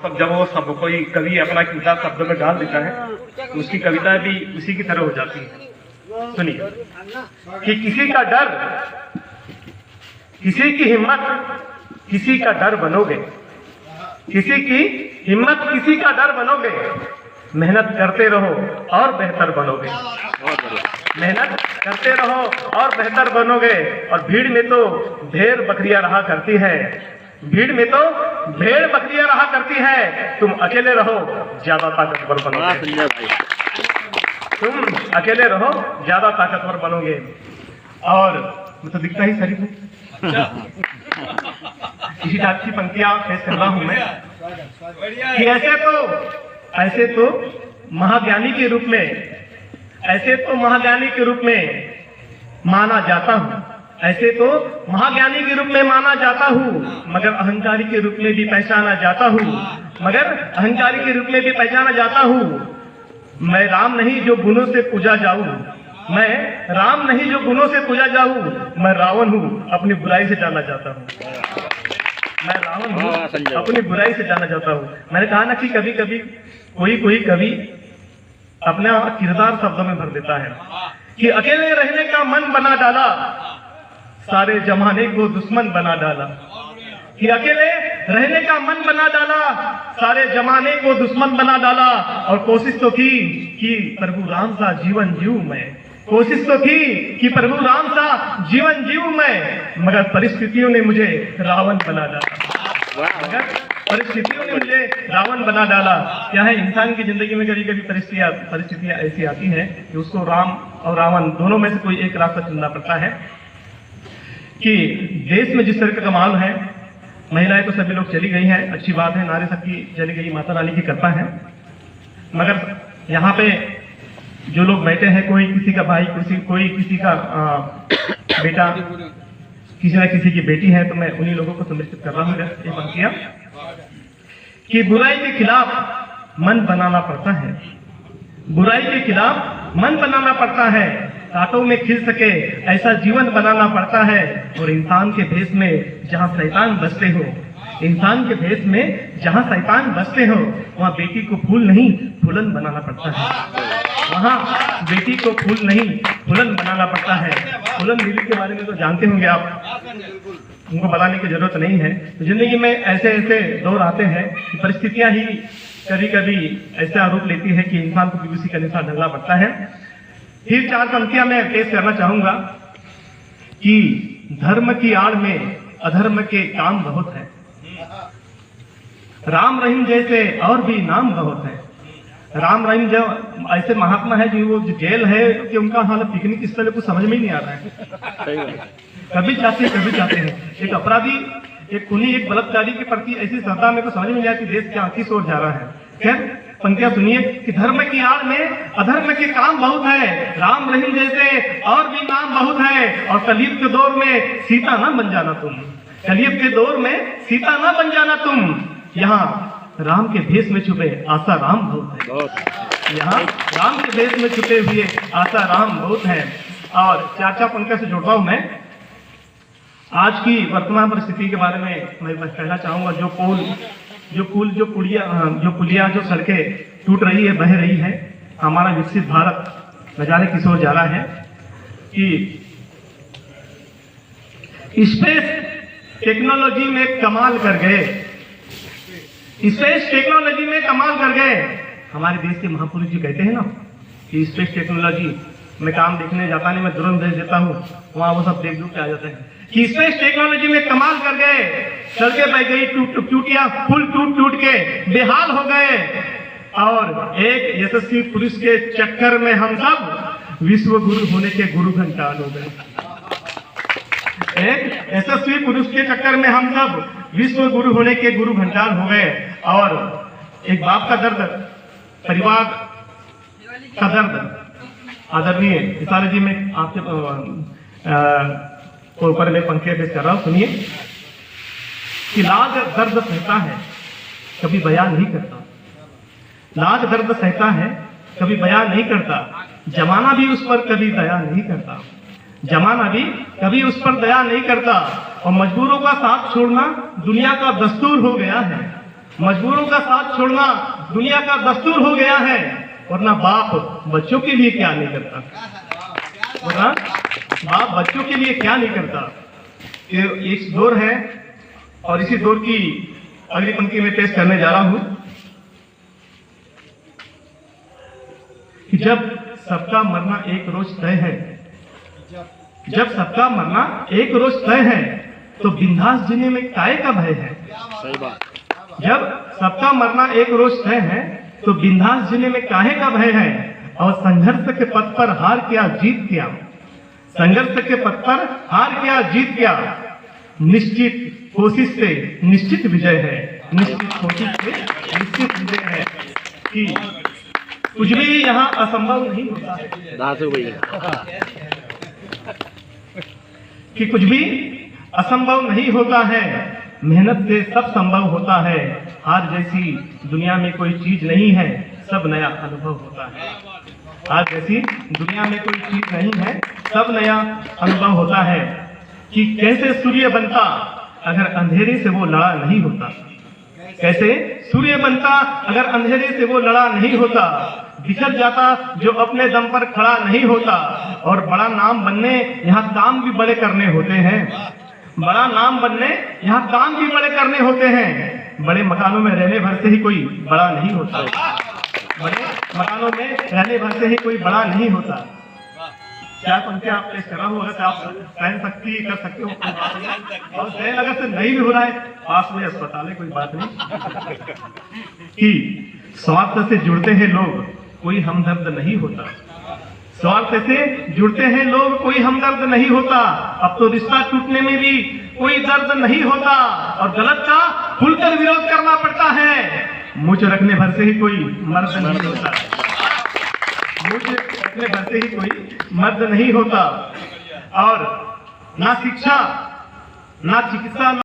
सब जब वो सब कोई कवि अपना कविता शब्दों में डाल देता है तो उसकी कविता भी उसी की तरह हो जाती है। सुनिए कि किसी का डर, किसी की हिम्मत, किसी का डर बनोगे, किसी की हिम्मत, किसी का डर बनोगे, मेहनत करते रहो और बेहतर बनोगे, मेहनत करते रहो और बेहतर बनोगे। और भीड़ में तो भेड़ बकरियां रहा करती है, भीड़ में तो भेड़ बकरियां रहा करती है, तुम अकेले रहो ज्यादा ताकतवर बनोगे, तुम अकेले रहो ज्यादा ताकतवर बनोगे। और मैं तो दिखता ही शरीफ हूँ, इसी टाइप की पंक्तियां पेश कर रहा हूं मैं कि ऐसे तो महाज्ञानी के रूप में, ऐसे तो महाज्ञानी के रूप में माना जाता हूं, ऐसे तो महाज्ञानी के रूप में माना जाता हूं, मगर अहंकारी के रूप में भी पहचाना जाता हूं, मगर अहंकारी के रूप में भी पहचाना जाता हूं। मैं राम नहीं जो गुणों से पूजा जाऊं, मैं राम नहीं जो गुणों से पूजा जाऊं, मैं रावण हूं अपनी बुराई से जाना जाता हूं, मैं रावण हूं अपनी बुराई से जाना जाता हूं। मैंने कहा ना कि कभी कभी कोई कवि अपना किरदार शब्दों में भर देता है कि अकेले रहने का मन बना डाला, सारे जमाने को दुश्मन बना डाला, कि अकेले रहने का मन बना डाला, सारे जमाने को दुश्मन बना डाला। और कोशिश तो की कि प्रभु राम सा जीवन जीऊं मैं, कोशिश तो की कि प्रभु राम सा जीवन जीऊं मैं, मगर परिस्थितियों ने मुझे रावण बना डाला, मगर परिस्थितियों ने मुझे रावण बना डाला। क्या है, इंसान की जिंदगी में कभी कभी परिस्थितियां ऐसी आती हैं कि उसको राम और रावण दोनों में से कोई एक रास्ता चुनना पड़ता है। कि देश में जिस तरह का कमाल है, महिलाएं तो सभी लोग चली गई हैं, अच्छी बात है, नारी सबकी चली गई, माता रानी की कृपा है, मगर यहाँ पे जो लोग बैठे हैं, कोई किसी का भाई, कोई किसी का बेटा, किसी न किसी की बेटी है, तो मैं उन्हीं लोगों को समर्पित कर रहा हूँ ये पंक्तियां कि बुराई के खिलाफ मन बनाना पड़ता है, बुराई के खिलाफ मन बनाना पड़ता है, कांटों में खिल सके ऐसा जीवन बनाना पड़ता है। और इंसान के भेष में जहाँ शैतान बसते हो, इंसान के भेष में जहाँ शैतान बसते हो, वहाँ बेटी को फूल नहीं फूलन बनाना पड़ता है, वहाँ बेटी को फूल नहीं फूलन बनाना पड़ता है। फूलन देवी के बारे में तो जानते होंगे आप, उनको बताने की जरूरत नहीं है। तो जिंदगी में ऐसे ऐसे दौर आते हैं कि परिस्थितियां ही कभी कभी ऐसा आरोप लेती है कि इंसान को किसी का निशान ढलना पड़ता है। फिर 4 पंक्तियां मैं पेश करना चाहूंगा कि धर्म की आड़ में अधर्म के काम बहुत है, राम रहीम जैसे और भी नाम बहुत है। राम रहीम जो ऐसे महात्मा है जो वो जेल है कि उनका हाल पिकनिक स्थल कुछ समझ में ही नहीं आ रहा है, कभी चाहते हैं एक अपराधी, एक खूनी, एक बलात्कारी के प्रति ऐसी श्रद्धा में तो समझ में नहीं आती, देश क्या किस ओर जा रहा है। खैर पंक्तियां सुनिए कि धर्म की आड़ में अधर्म के काम बहुत है, राम रहीम जैसे और भी नाम बहुत है। और कलयुग के दौर में सीता ना बन जाना तुम, कलयुग के दौर में सीता ना बन जाना तुम, यहाँ राम के भेष में छुपे आशा राम बहुत है, यहाँ राम के भेष में छुपे हुए आशा राम बहुत है। और 4 पंक्तियों से जोड़ता हूं मैं आज की वर्तमान परिस्थिति के बारे में। मैं कहना चाहूंगा जो पुलिया जो सड़कें टूट रही है, बह रही है, हमारा विकसित भारत नजारे किस ओर जा रहा है कि स्पेस टेक्नोलॉजी में कमाल कर गए, स्पेस टेक्नोलॉजी में कमाल कर गए। हमारे देश के महापुरुष जी कहते हैं ना कि स्पेस टेक्नोलॉजी में काम देखने जाता नहीं, मैं तुरंत भेज देता हूँ, वहां वो सब देख के आ जाते हैं कि स्पेस टेक्नोलॉजी में कमाल कर गए। सड़कें बह गई, टूटियां पुल टूट के बेहाल हो गए। और एक यशस्वी पुरुष के चक्कर में हम सब विश्व गुरु होने के गुरु घंटाल हो गए। एक यशस्वी पुरुष के चक्कर में हम सब विश्व गुरु होने के गुरु घंटाल हो गए। और एक बाप का दर्द, परिवार का दर्द, आदरणीय इसारे जी, में आपके ऊपर में पंखे पेश कर रहा हूं, सुनिए कि लाज दर्द सहता है कभी बयान नहीं करता, लाज दर्द सहता है कभी बयान नहीं करता, जमाना भी उस पर कभी दया नहीं करता, जमाना भी कभी उस पर दया नहीं करता। और मजबूरों का साथ छोड़ना दुनिया का दस्तूर हो गया है, मजबूरों का साथ छोड़ना दुनिया का दस्तूर हो गया है, वरना बाप बच्चों के लिए क्या नहीं करता, वरना बाप बच्चों के लिए क्या नहीं करता। ये एक दौर है और इसी दौर की अगली पंक्ति में पेश करने जा रहा हूं कि जब सबका मरना एक रोज तय है, जब सबका मरना एक रोज तय है, तो बिंदास जीने में काहे का भय है। सही बात। जब सबका मरना एक रोज तय है, तो बिंदास जीने में काहे का भय है। और संघर्ष के पथ पर हार क्या जीत क्या, संघर्ष के पथ पर हार क्या जीत क्या, निश्चित कोशिश से निश्चित विजय है, निश्चित कोशिश से निश्चित विजय है कि कुछ भी यहाँ असंभव नहीं होता है, कि कुछ भी असंभव नहीं होता है, मेहनत से सब संभव होता है। हार जैसी दुनिया में कोई चीज नहीं है, सब नया अनुभव होता है। हार जैसी दुनिया में कोई चीज नहीं है, सब नया अनुभव होता है। कि कैसे सूर्य बनता अगर अंधेरे से वो लड़ा नहीं होता, कैसे सूर्य बनता अगर अंधेरे से वो लड़ा नहीं होता, बिखर जाता जो अपने दम पर खड़ा नहीं होता। और बड़ा नाम बनने यहाँ काम भी बड़े करने होते हैं, बड़ा नाम बनने यहाँ काम भी बड़े करने होते हैं। बड़े मकानों में रहने भर से ही कोई बड़ा नहीं होता, बड़े मकानों में रहने भर से ही कोई बड़ा नहीं होता। क्या पंक्तियां आप पेश कर रहा हूँ, अगर आप सहन शक्ति कर सकते हो और सहन अगर से नहीं भी हो रहा है, पास में अस्पताल है, कोई बात नहीं। कि स्वार्थ से जुड़ते हैं लोग, कोई हमदर्द नहीं होता, स्वार्थ से जुड़ते हैं लोग, कोई हमदर्द नहीं होता। अब तो रिश्ता टूटने में भी कोई दर्द नहीं होता और गलत का खुलकर विरोध करना पड़ता है। मुझ रखने भर से ही कोई मर्द नहीं होता, मुझ रखने भर से ही कोई मर्द नहीं होता। और ना शिक्षा, ना चिकित्सा,